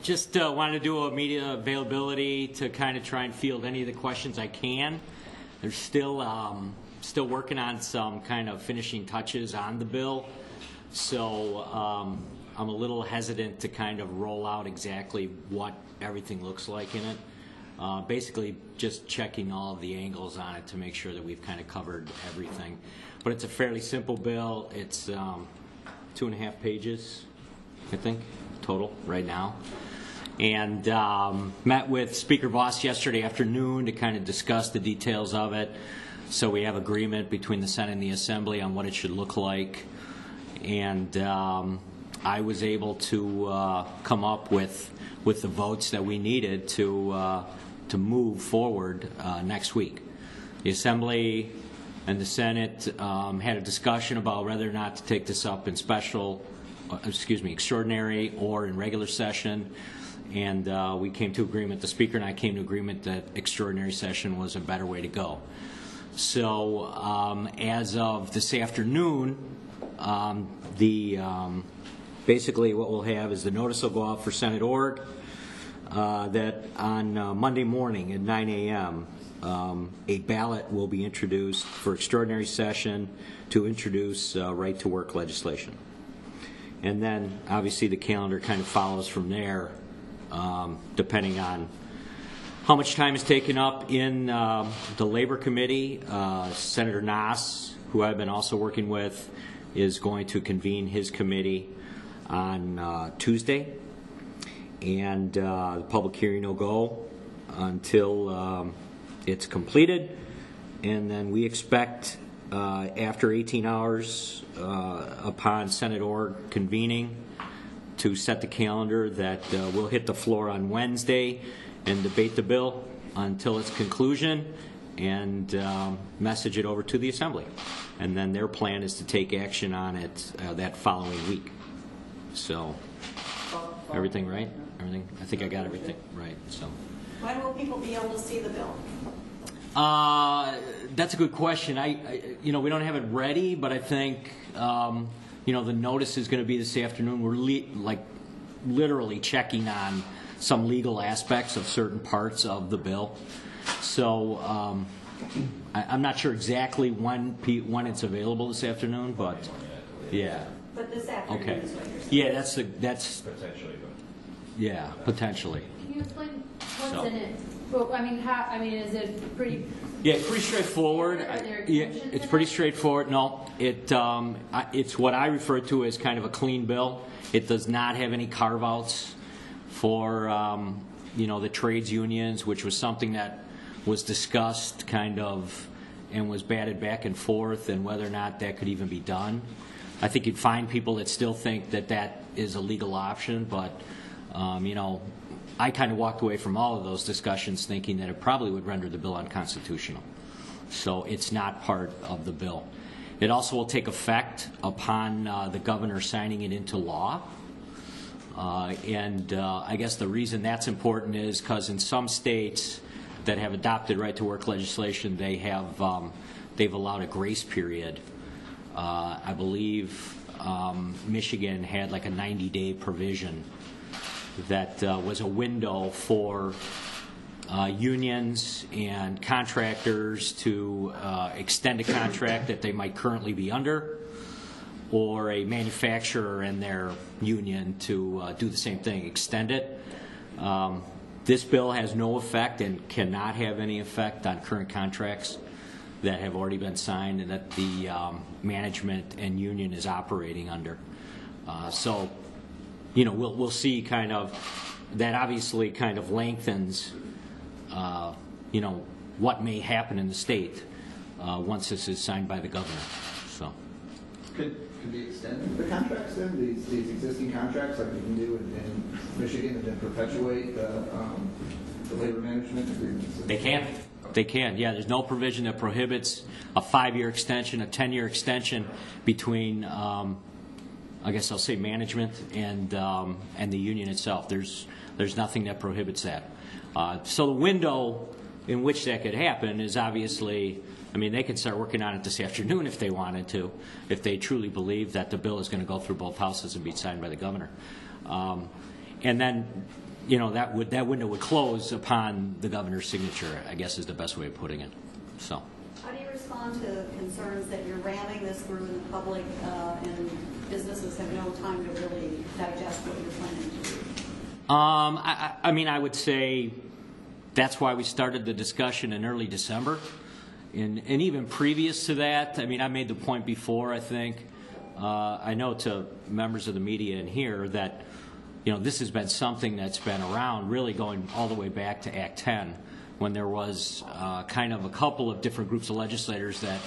Just wanted to do a media availability to kind of try and field any of the questions I can. There's still working on some kind of finishing touches on the bill, so I'm a little hesitant to kind of roll out exactly what everything looks like in it. Basically, just checking all of the angles on it to make sure that we've kind of covered everything. But it's a fairly simple bill. It's 2.5 pages, I think, total right now. And met with Speaker Voss yesterday afternoon to kind of discuss the details of it. So we have agreement between the Senate and the Assembly on what it should look like. And I was able to come up with the votes that we needed to move forward next week. The Assembly and the Senate had a discussion about whether or not to take this up in extraordinary or in regular session. And we came to agreement, the Speaker and I came to agreement that extraordinary session was a better way to go. So as of this afternoon, basically what we'll have is the notice will go out for Senate org that on Monday morning at 9 a.m. A ballot will be introduced for extraordinary session to introduce right-to-work legislation. And then obviously the calendar kind of follows from there, depending on how much time is taken up in the Labor Committee. Senator Nass, who I've been also working with, is going to convene his committee on Tuesday. And the public hearing will go until it's completed. And then we expect after 18 hours upon Senate org convening to set the calendar that we'll hit the floor on Wednesday and debate the bill until its conclusion and message it over to the Assembly. And then their plan is to take action on it that following week. So everything right? Everything? I think I got everything right. So when will people be able to see the bill? That's a good question. We don't have it ready, but I think the notice is going to be this afternoon. We're literally checking on some legal aspects of certain parts of the bill. So I'm not sure exactly when it's available this afternoon, but yeah. But this afternoon okay. Is what you're saying. Yeah, that's potentially. Yeah, potentially. Can you explain what's in it? Well, is it pretty? Yeah, it's pretty straightforward. It's pretty straightforward. No, it's what I refer to as kind of a clean bill. It does not have any carve-outs for the trades unions, which was something that was discussed kind of and was batted back and forth, and whether or not that could even be done. I think you'd find people that still think that that is a legal option, but I kind of walked away from all of those discussions thinking that it probably would render the bill unconstitutional. So it's not part of the bill. It also will take effect upon the governor signing it into law. I guess the reason that's important is because in some states that have adopted right-to-work legislation, they've allowed a grace period. I believe Michigan had like a 90-day provision that was a window for unions and contractors to extend a contract that they might currently be under, or a manufacturer and their union to do the same thing, extend it. This bill has no effect and cannot have any effect on current contracts that have already been signed and that the management and union is operating under. So we'll see kind of that obviously kind of lengthens what may happen in the state once this is signed by the governor. So could be extended the contracts then, these existing contracts like we can do in Michigan and then perpetuate the labor management agreements? They can. Yeah, there's no provision that prohibits a 5-year extension, a 10-year extension between I guess I'll say management and the union itself. There's nothing that prohibits that. So the window in which that could happen is obviously, they could start working on it this afternoon if they wanted to, if they truly believe that the bill is going to go through both houses and be signed by the governor. And then, that window would close upon the governor's signature, I guess is the best way of putting it. So. How do you respond to concerns that you're ramming this through in the public and businesses have no time to really digest what you're planning to do? I mean, I would say that's why we started the discussion in early December. And even previous to that, I mean, I made the point before, I think, I know to members of the media in here that, this has been something that's been around really going all the way back to Act 10, when there was kind of a couple of different groups of legislators that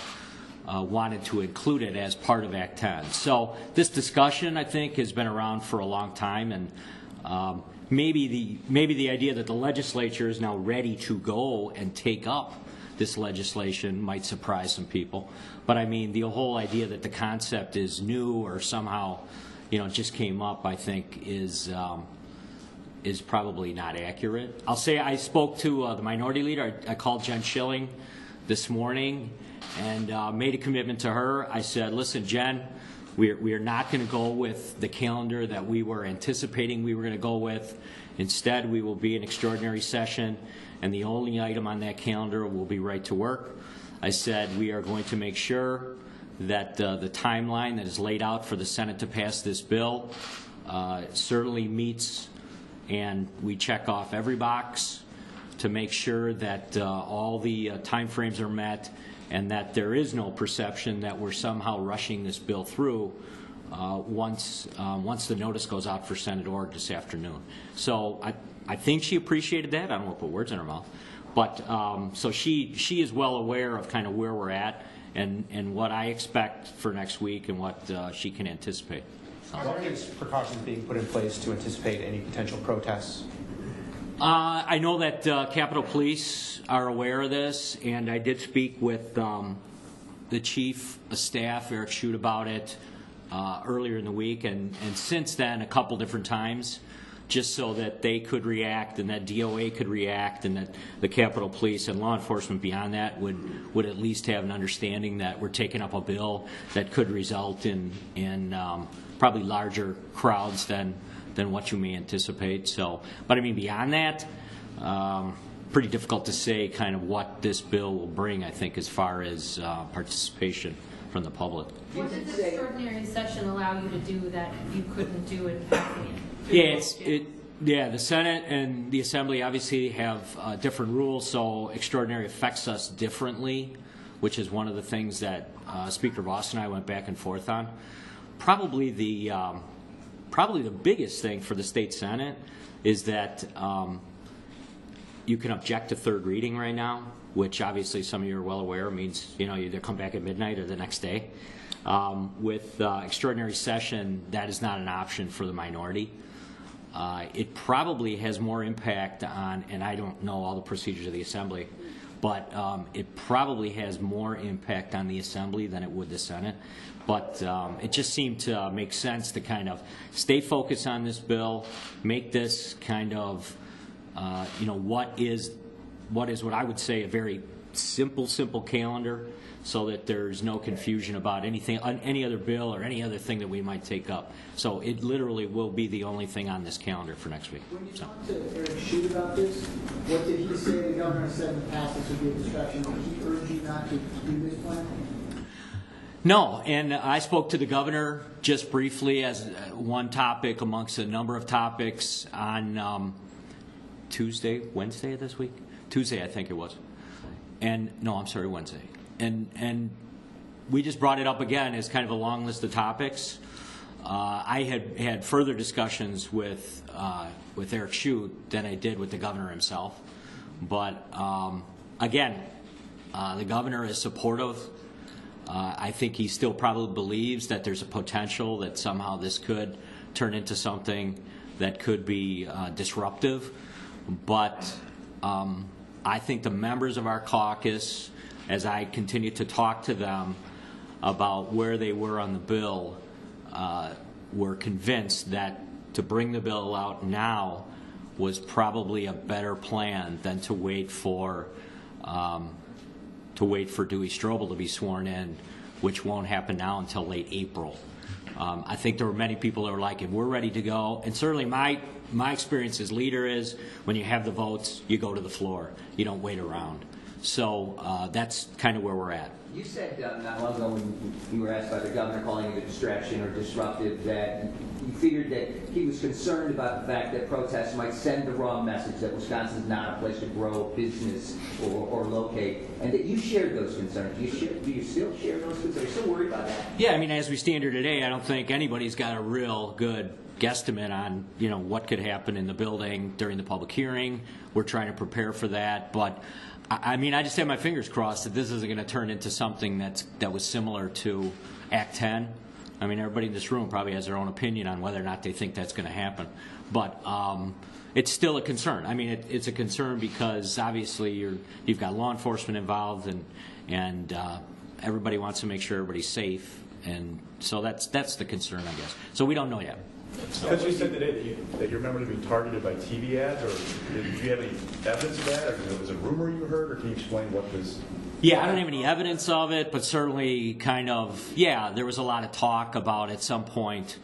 wanted to include it as part of Act 10. So this discussion, I think, has been around for a long time, and maybe the idea that the legislature is now ready to go and take up this legislation might surprise some people. But I mean, the whole idea that the concept is new or somehow, just came up, I think, is probably not accurate. I'll say I spoke to the minority leader. I called Jen Schilling this morning and made a commitment to her. I said, listen, Jen, we are not going to go with the calendar that we were anticipating we were going to go with. Instead, we will be an extraordinary session, and the only item on that calendar will be right to work. I said we are going to make sure that the timeline that is laid out for the Senate to pass this bill certainly meets, and we check off every box to make sure that all the time frames are met and that there is no perception that we're somehow rushing this bill through once the notice goes out for Senate org this afternoon. So I think she appreciated that. I don't want to put words in her mouth. But so she is well aware of kind of where we're at and what I expect for next week and what she can anticipate. What are these precautions being put in place to anticipate any potential protests? I know that Capitol Police are aware of this, and I did speak with the Chief of Staff, Eric Shute, about it earlier in the week, and since then a couple different times, just so that they could react and that DOA could react and that the Capitol Police and law enforcement beyond that would at least have an understanding that we're taking up a bill that could result in probably larger crowds than what you may anticipate. So, but I mean, beyond that, pretty difficult to say kind of what this bill will bring, I think, as far as participation from the public. What did the extraordinary session allow you to do that you couldn't do in passing it? Yeah, the Senate and the Assembly obviously have different rules, so extraordinary affects us differently, which is one of the things that Speaker Voss and I went back and forth on. Probably the biggest thing for the state Senate is that you can object to third reading right now, which obviously some of you are well aware means you either come back at midnight or the next day. With extraordinary session, that is not an option for the minority. It probably has more impact on, and I don't know all the procedures of the Assembly, but it probably has more impact on the Assembly than it would the Senate. But it just seemed to make sense to kind of stay focused on this bill, make this kind of, what is what I would say a very simple calendar, so that there's no confusion about anything, any other bill or any other thing that we might take up. So it literally will be the only thing on this calendar for next week. When you talked to Eric Shute about this, what did he say? The governor said in the past this would be a distraction. Did he urge you not to do this plan? No, and I spoke to the governor just briefly as one topic amongst a number of topics on Wednesday of this week? Tuesday, I think it was. And no, I'm sorry, Wednesday. And we just brought it up again as kind of a long list of topics. I had further discussions with Eric Shute than I did with the governor himself. But again, the governor is supportive. I think he still probably believes that there's a potential that somehow this could turn into something that could be disruptive. But I think the members of our caucus, as I continue to talk to them about where they were on the bill, were convinced that to bring the bill out now was probably a better plan than to wait for Dewey Strobel to be sworn in, which won't happen now until late April. I think there were many people that were like, if we're ready to go, and certainly my experience as leader is when you have the votes, you go to the floor. You don't wait around. So that's kind of where we're at. You said not long ago when you were asked by the governor calling it a distraction or disruptive that you figured that he was concerned about the fact that protests might send the wrong message, that Wisconsin's not a place to grow business or locate, and that you shared those concerns. Do you still share those concerns? Are you still worried about that? Yeah, I mean, as we stand here today, I don't think anybody's got a real good guesstimate on, what could happen in the building during the public hearing. We're trying to prepare for that, but I mean, I just have my fingers crossed that this isn't going to turn into something that was similar to Act 10. I mean, everybody in this room probably has their own opinion on whether or not they think that's going to happen. But it's still a concern. I mean, it's a concern because obviously you've got law enforcement involved, and everybody wants to make sure everybody's safe. And so that's the concern, I guess. So we don't know yet. Because you said today that your members are being targeted by TV ads, or did you have any evidence of that, or was it a rumor you heard, or can you explain what this? Yeah, I don't have any evidence of it, but certainly kind of, there was a lot of talk about at some point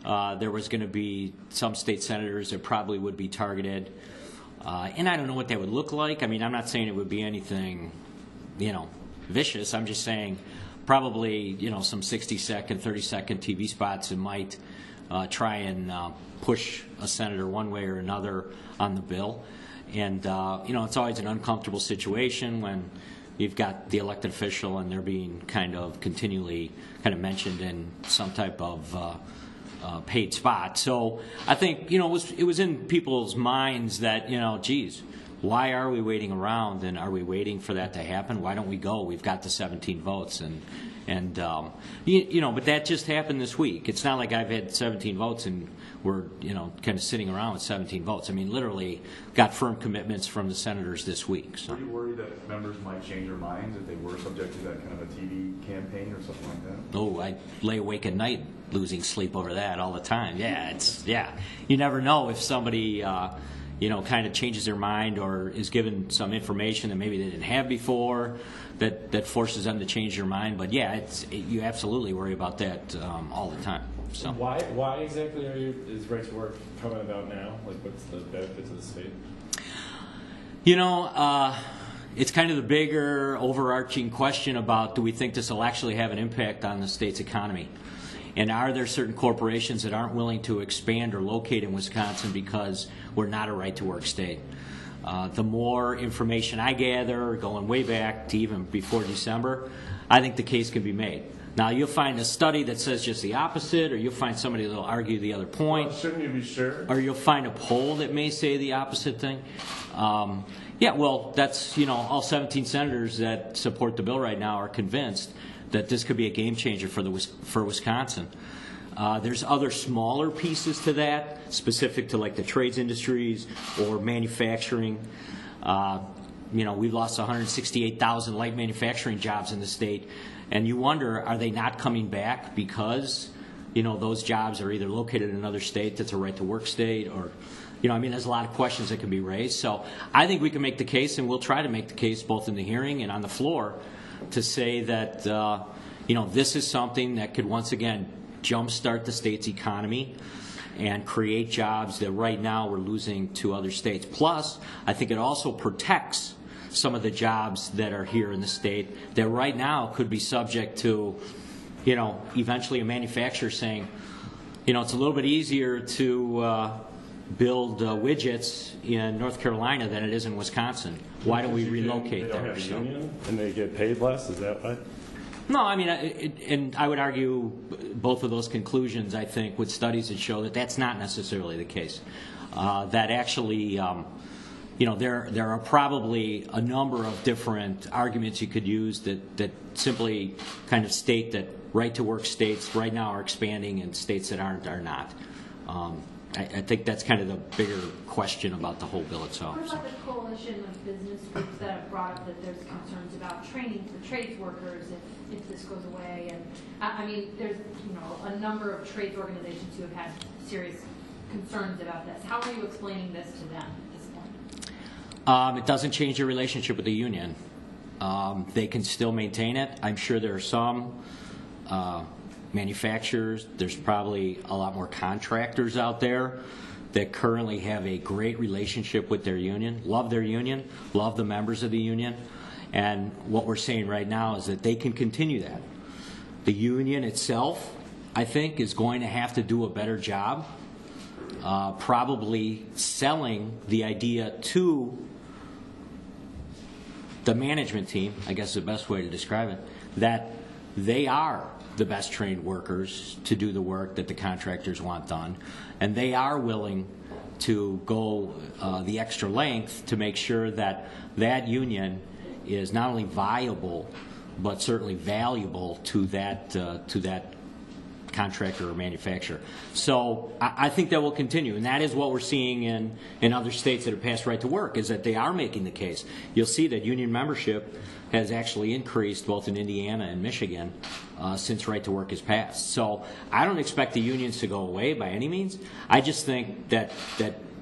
there was going to be some state senators that probably would be targeted. And I don't know what that would look like. I mean, I'm not saying it would be anything, vicious. I'm just saying probably, some 60-second, 30-second TV spots that might try and push a senator one way or another on the bill. And, it's always an uncomfortable situation when you've got the elected official and they're being continually mentioned in some type of paid spot. So I think, it was in people's minds that, geez, why are we waiting around, and are we waiting for that to happen? Why don't we go? We've got the 17 votes, and but that just happened this week. It's not like I've had 17 votes and we're kind of sitting around with 17 votes. I mean, literally got firm commitments from the senators this week. So. Were you worried that members might change their minds if they were subject to that kind of a TV campaign or something like that? Oh, I lay awake at night losing sleep over that all the time. You never know if somebody kind of changes their mind or is given some information that maybe they didn't have before that forces them to change their mind. But you absolutely worry about that all the time. So why exactly is right to work coming about now? Like, what's the benefit to the state? It's kind of the bigger overarching question about, do we think this will actually have an impact on the state's economy? And are there certain corporations that aren't willing to expand or locate in Wisconsin because we're not a right-to-work state? The more information I gather, going way back to even before December, I think the case can be made. Now, you'll find a study that says just the opposite, or you'll find somebody that will argue the other point. Well, shouldn't you be sure? Or you'll find a poll that may say the opposite thing. That's, all 17 senators that support the bill right now are convinced that this could be a game changer for Wisconsin. There's other smaller pieces to that, specific to like the trades industries or manufacturing. We've lost 168,000 light manufacturing jobs in the state, and you wonder, are they not coming back because those jobs are either located in another state that's a right-to-work state, or there's a lot of questions that can be raised. So I think we can make the case, and we'll try to make the case both in the hearing and on the floor, to say that this is something that could once again jumpstart the state's economy and create jobs that right now we're losing to other states. Plus, I think it also protects some of the jobs that are here in the state that right now could be subject to, eventually a manufacturer saying, it's a little bit easier to build widgets in North Carolina than it is in Wisconsin. Why don't we relocate there? They don't have a union and they get paid less? Is that why? No, I mean, and I would argue both of those conclusions, I think, with studies that show that that's not necessarily the case. That actually, there are probably a number of different arguments you could use that simply kind of state that right-to-work states right now are expanding and states that aren't are not. I think that's kind of the bigger question about the whole bill itself. What about the coalition of business groups that have brought up that there's concerns about training for trades workers if this goes away? And I mean, there's a number of trades organizations who have had serious concerns about this. How are you explaining this to them at this point? It doesn't change your relationship with the union. They can still maintain it. I'm sure there are some manufacturers. There's probably a lot more contractors out there that currently have a great relationship with their union, love the members of the union, and what we're saying right now is that they can continue that. The union itself, I think, is going to have to do a better job probably selling the idea to the management team, I guess is the best way to describe it, that they are the best trained workers to do the work that the contractors want done, and they are willing to go the extra length to make sure that that union is not only viable but certainly valuable to that contractor or manufacturer. So I think that will continue, and that is what we're seeing in other states that have passed right to work, is that they are making the case. You'll see that union membership has actually increased both in Indiana and Michigan since right to work has passed. So I don't expect the unions to go away by any means. I just think that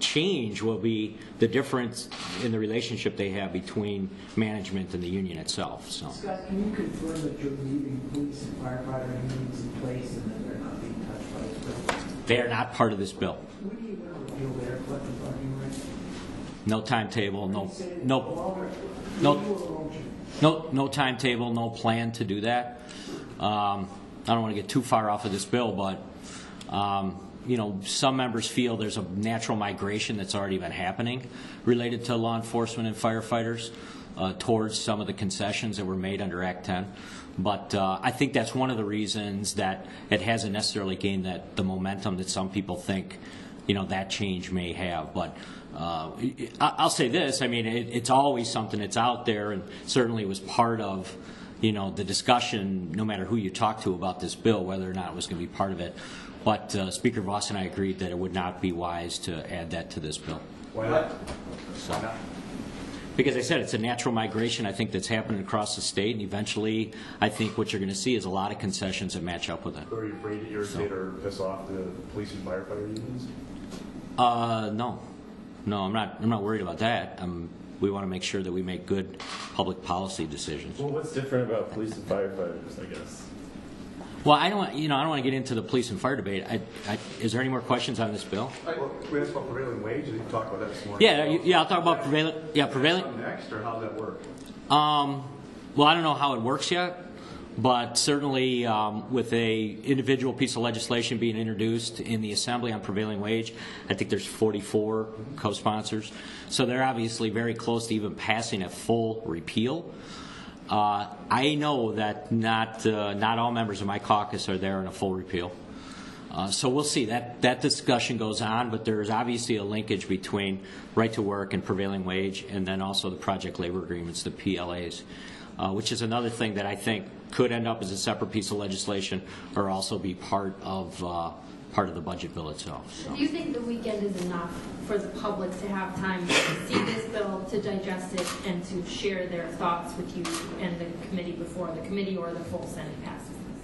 change will be the difference in the relationship they have between management and the union itself. So. Scott, can you confirm that you're leaving police and firefighter unions in place and that they're not being touched by this bill? They are not part of this bill. When do you want to repeal their collective bargaining rights? No timetable, no timetable, no plan to do that. I don't want to get too far off of this bill, but some members feel there's a natural migration that's already been happening related to law enforcement and firefighters towards some of the concessions that were made under Act 10. But I think that's one of the reasons that it hasn't necessarily gained the momentum that some people think that change may have. But I'll say this, I mean, it's always something that's out there, and certainly was part of the discussion, no matter who you talk to about this bill, whether or not it was going to be part of it. But Speaker Voss and I agreed that it would not be wise to add that to this bill. Why not? So, because I said it's a natural migration, I think, that's happening across the state, and eventually I think what you're going to see is a lot of concessions that match up with it. So are you afraid to irritate or piss off the police and firefighter unions? No, I'm not worried about that. We want to make sure that we make good public policy decisions. Well, what's different about police and firefighters, I guess? Well, I don't want to get into the police and fire debate. Is there any more questions on this bill? We asked about prevailing wage. You talked about that this morning. Yeah. I'll talk about prevailing. Yeah, prevailing. Next, or how does that work? Well, I don't know how it works yet, but certainly with a individual piece of legislation being introduced in the Assembly on prevailing wage, I think there's 44 co-sponsors, so they're obviously very close to even passing a full repeal. I know that not all members of my caucus are there in a full repeal. So we'll see. That discussion goes on, but there's obviously a linkage between right to work and prevailing wage, and then also the project labor agreements, the PLAs, which is another thing that I think could end up as a separate piece of legislation or also be part of the budget bill itself. So. Do you think the weekend is enough for the public to have time to see this bill, to digest it, and to share their thoughts with you and the committee before the committee or the full Senate passes this?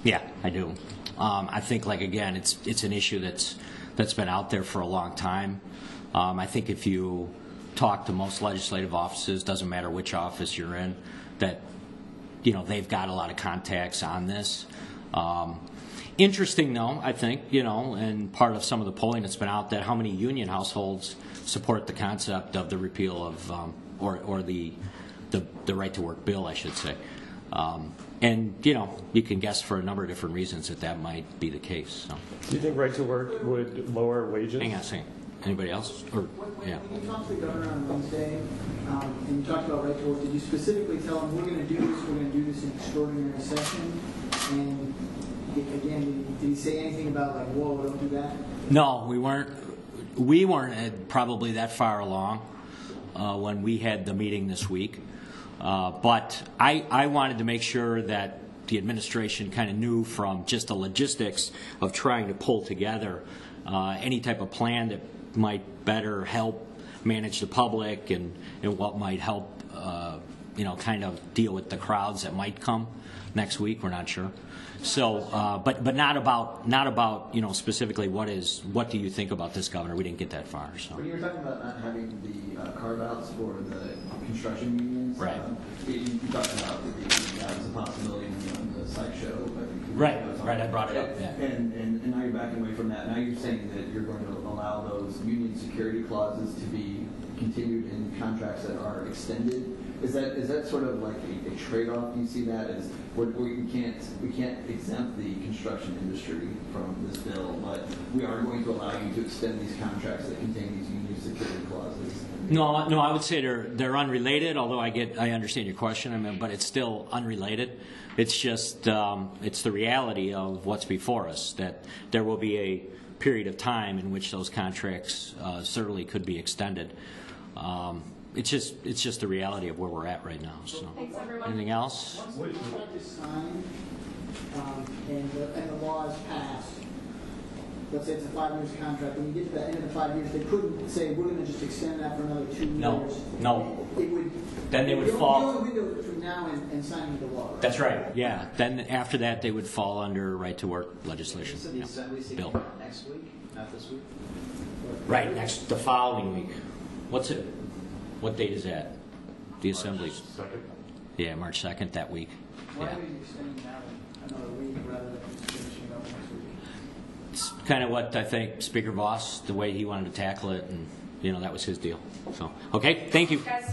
Yeah, I do. I think, again, it's an issue that's been out there for a long time. I think if you talk to most legislative offices, doesn't matter which office you're in, that they've got a lot of contacts on this. Interesting, though, I think, and part of some of the polling that's been out, that how many union households support the concept of the repeal of, or the right to work bill, I should say. And, you can guess for a number of different reasons that might be the case. So. Do you think right to work would lower wages? Hang on a second. Anybody else? When you talked to the governor on Wednesday, and you talked about right to work, did you specifically tell him, we're going to do this in extraordinary session? And again, did he say anything about whoa, don't do that? No, we weren't. We weren't probably that far along when we had the meeting this week. But I wanted to make sure that the administration kind of knew from just the logistics of trying to pull together any type of plan that might better help manage the public and what might help kind of deal with the crowds that might come next week. We're not sure. So, but not about specifically what do you think about this, Governor? We didn't get that far. So. When you were talking about not having the carve-outs for the construction unions, right? You talked about that was a possibility on the sideshow. Right, I brought it up, yeah. And now you're backing away from that. Now you're saying that you're going to allow those union security clauses to be continued in contracts that are extended. Is that sort of like a trade-off? Do you see that as where we can't exempt the construction industry from this bill, but we are going to allow you to extend these contracts that contain these union security clauses? No, I would say they're unrelated. Although I understand your question. I mean, but it's still unrelated. It's just it's the reality of what's before us, that there will be a period of time in which those contracts certainly could be extended. It's just the reality of where we're at right now. So, Thanks, everyone. anything else? Once the contract is signed and the law is passed, let's say it's a 5 years contract, when you get to the end of the 5 years, they couldn't say, we're going to just extend that for another 2 years. No. It would, Then they would the fall. only window between now and signing the law. Right? That's right. Yeah. Then after that, they would fall under right to work legislation. So the assembly Bill. next week, not this week? Right. The following week. What's it? What date is that? The assembly. Second. Yeah, March 2nd that week. Why Yeah. are we extending that another week rather than just finishing up next week? It's kind of what I think Speaker Voss, the way he wanted to tackle it, and that was his deal. So, okay, thank you. Guys.